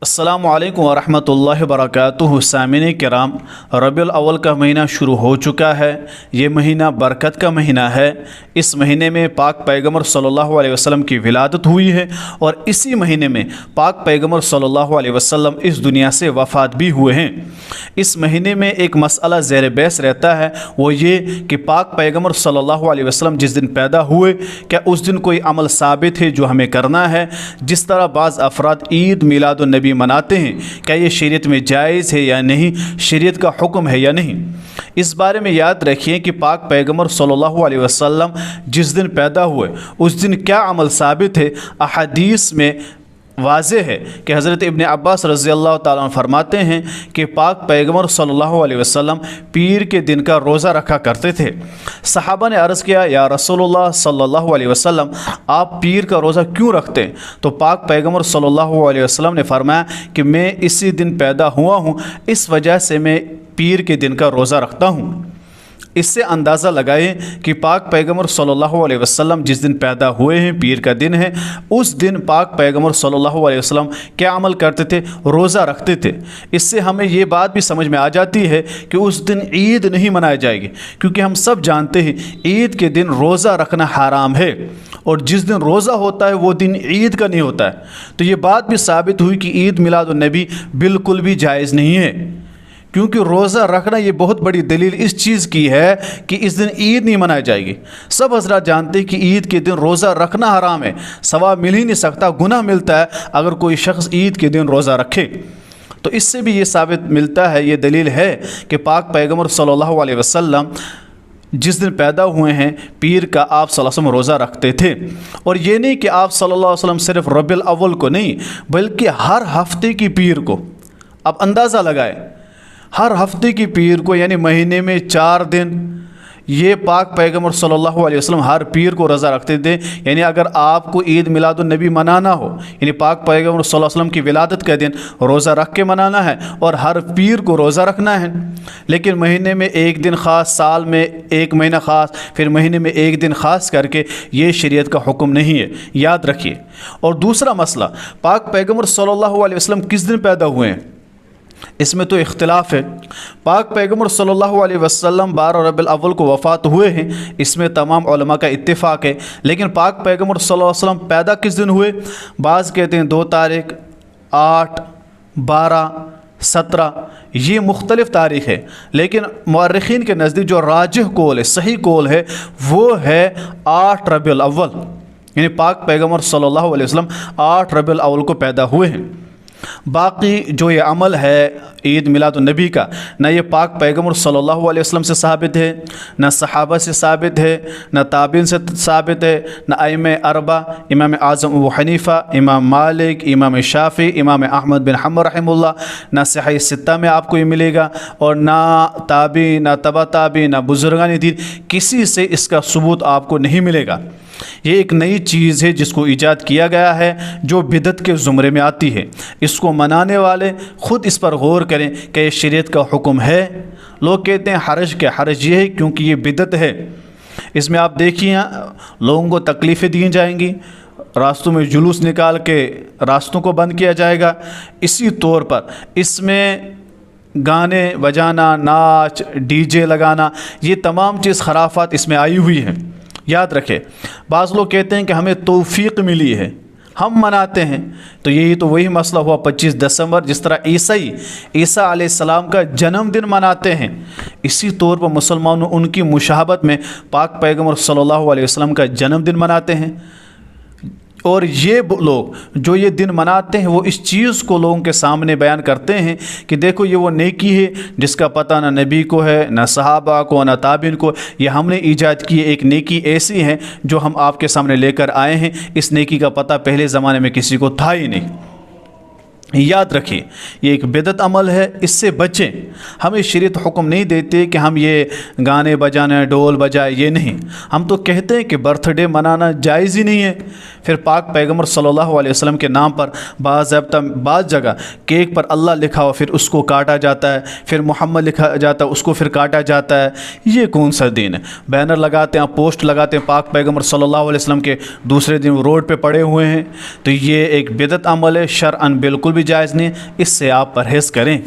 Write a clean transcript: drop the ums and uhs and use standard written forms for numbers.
السلام علیکم ورحمۃ اللہ وبرکاتہ۔ سامعین کرام، ربیع الاول کا مہینہ شروع ہو چکا ہے۔ یہ مہینہ برکت کا مہینہ ہے۔ اس مہینے میں پاک پیغمبر صلی اللہ علیہ وسلم کی ولادت ہوئی ہے اور اسی مہینے میں پاک پیغمبر صلی اللہ علیہ وسلم اس دنیا سے وفات بھی ہوئے ہیں۔ اس مہینے میں ایک مسئلہ زیر بحث رہتا ہے، وہ یہ کہ پاک پیغمبر صلی اللہ علیہ وسلم جس دن پیدا ہوئے، کیا اس دن کوئی عمل ثابت ہے جو ہمیں کرنا ہے؟ جس طرح بعض افراد عید میلاد النبی مناتے ہیں، کیا یہ شریعت میں جائز ہے یا نہیں، شریعت کا حکم ہے یا نہیں؟ اس بارے میں یاد رکھیے کہ پاک پیغمبر صلی اللہ علیہ وسلم جس دن پیدا ہوئے اس دن کیا عمل ثابت ہے۔ احادیث میں واضح ہے کہ حضرت ابن عباس رضی اللہ تعالیٰ عنہ فرماتے ہیں کہ پاک پیغمبر صلی اللہ علیہ وسلم پیر کے دن کا روزہ رکھا کرتے تھے۔ صحابہ نے عرض کیا، یا رسول اللہ صلی اللہ علیہ وسلم، آپ پیر کا روزہ کیوں رکھتے ہیں؟ تو پاک پیغمبر صلی اللہ علیہ وسلم نے فرمایا کہ میں اسی دن پیدا ہوا ہوں، اس وجہ سے میں پیر کے دن کا روزہ رکھتا ہوں۔ اس سے اندازہ لگائیں کہ پاک پیغمبر صلی اللہ علیہ وسلم جس دن پیدا ہوئے ہیں، پیر کا دن ہے، اس دن پاک پیغمبر صلی اللہ علیہ وسلم کیا عمل کرتے تھے؟ روزہ رکھتے تھے۔ اس سے ہمیں یہ بات بھی سمجھ میں آ جاتی ہے کہ اس دن عید نہیں منائی جائے گی، کیونکہ ہم سب جانتے ہیں عید کے دن روزہ رکھنا حرام ہے، اور جس دن روزہ ہوتا ہے وہ دن عید کا نہیں ہوتا ہے۔ تو یہ بات بھی ثابت ہوئی کہ عید میلاد النبی بالکل بھی جائز نہیں ہے، کیونکہ روزہ رکھنا یہ بہت بڑی دلیل اس چیز کی ہے کہ اس دن عید نہیں منائی جائے گی۔ سب حضرات جانتے ہیں کہ عید کے دن روزہ رکھنا حرام ہے، ثواب مل ہی نہیں سکتا، گناہ ملتا ہے اگر کوئی شخص عید کے دن روزہ رکھے۔ تو اس سے بھی یہ ثابت ملتا ہے، یہ دلیل ہے کہ پاک پیغمبر صلی اللہ علیہ وسلم جس دن پیدا ہوئے ہیں، پیر کا آپ صلی اللہ علیہ وسلم روزہ رکھتے تھے۔ اور یہ نہیں کہ آپ صلی اللہ علیہ وسلم صرف ربیع الاول کو نہیں، بلکہ ہر ہفتے کی پیر کو۔ اب اندازہ لگائے، ہر ہفتے کی پیر کو، یعنی مہینے میں 4 دن، یہ پاک پیغمبر صلی اللہ علیہ وسلم ہر پیر کو روزہ رکھتے تھے۔ یعنی اگر آپ کو عید میلاد النبی منانا ہو، یعنی پاک پیغمبر صلی اللہ علیہ وسلم کی ولادت کا دن روزہ رکھ کے منانا ہے اور ہر پیر کو روزہ رکھنا ہے۔ لیکن مہینے میں ایک دن خاص، سال میں ایک مہینہ خاص، پھر مہینے میں ایک دن خاص کر کے، یہ شریعت کا حکم نہیں ہے، یاد رکھیے۔ اور دوسرا مسئلہ، پاک پیغمبر صلی اللہ علیہ وسلم کس دن پیدا ہوئے ہیں؟ اس میں تو اختلاف ہے۔ پاک پیغمبر صلی اللہ علیہ وسلم 12 ربیع الاول کو وفات ہوئے ہیں، اس میں تمام علماء کا اتفاق ہے۔ لیکن پاک پیغمبر صلی اللہ علیہ وسلم پیدا کس دن ہوئے؟ بعض کہتے ہیں 2 تاریخ، 8، 12، 17، یہ مختلف تاریخ ہے۔ لیکن مورخین کے نزدیک جو راجح قول ہے، صحیح قول ہے، وہ ہے 8 ربیع الاول، یعنی پاک پیغمبر صلی اللہ علیہ وسلم 8 ربیع الاول کو پیدا ہوئے ہیں۔ باقی جو یہ عمل ہے عید میلاد النبی کا، نہ یہ پاک پیغمبر صلی اللہ علیہ وسلم سے ثابت ہے، نہ صحابہ سے ثابت ہے، نہ تابعین سے ثابت ہے، نہ ائمہ اربعہ، امام اعظم ابو حنیفہ، امام مالک، امام شافعی، امام احمد بن حنبل رحمہ اللہ، نہ صحیح ستہ میں آپ کو یہ ملے گا، اور نہ تابعی، نہ تبع تابعی، نہ بزرگان دین، کسی سے اس کا ثبوت آپ کو نہیں ملے گا۔ یہ ایک نئی چیز ہے جس کو ایجاد کیا گیا ہے، جو بدعت کے زمرے میں آتی ہے۔ اس کو منانے والے خود اس پر غور کریں کہ یہ شریعت کا حکم ہے۔ لوگ کہتے ہیں حرج کے، حرج یہ ہے کیونکہ یہ بدعت ہے۔ اس میں آپ دیکھیے لوگوں کو تکلیفیں دی جائیں گی، راستوں میں جلوس نکال کے راستوں کو بند کیا جائے گا۔ اسی طور پر اس میں گانے بجانا، ناچ، ڈی جے لگانا، یہ تمام چیز خرافات اس میں آئی ہوئی ہیں، یاد رکھیں۔ بعض لوگ کہتے ہیں کہ ہمیں توفیق ملی ہے، ہم مناتے ہیں، تو یہی تو وہی مسئلہ ہوا 25 دسمبر، جس طرح عیسیٰ علیہ السلام کا جنم دن مناتے ہیں، اسی طور پر مسلمانوں ان کی مشابہت میں پاک پیغمبر صلی اللہ علیہ وسلم کا جنم دن مناتے ہیں۔ اور یہ لوگ جو یہ دن مناتے ہیں، وہ اس چیز کو لوگوں کے سامنے بیان کرتے ہیں کہ دیکھو یہ وہ نیکی ہے جس کا پتہ نہ نبی کو ہے، نہ صحابہ کو، نہ تابعین کو، یہ ہم نے ایجاد کی ایک نیکی ایسی ہے جو ہم آپ کے سامنے لے کر آئے ہیں۔ اس نیکی کا پتہ پہلے زمانے میں کسی کو تھا ہی نہیں۔ یاد رکھیے، یہ ایک بدعت عمل ہے، اس سے بچیں۔ ہمیں شریعت حکم نہیں دیتے کہ ہم یہ گانے بجانے، ڈول بجائے، یہ نہیں۔ ہم تو کہتے ہیں کہ برتھ ڈے منانا جائز ہی نہیں ہے۔ پھر پاک پیغمبر صلی اللہ علیہ وسلم کے نام پر بعض جگہ کیک پر اللہ لکھا ہو، پھر اس کو کاٹا جاتا ہے، پھر محمد لکھا جاتا ہے، اس کو پھر کاٹا جاتا ہے۔ یہ کون سا دین ہے؟ بینر لگاتے ہیں، پوسٹ لگاتے ہیں پاک پیغمبر صلی اللہ علیہ وسلم کے، دوسرے دن روڈ پہ پڑے ہوئے ہیں۔ تو یہ ایک بدعت عمل ہے، شرعاً بالکل بھی جائز نہیں، اس سے آپ پرہیز کریں۔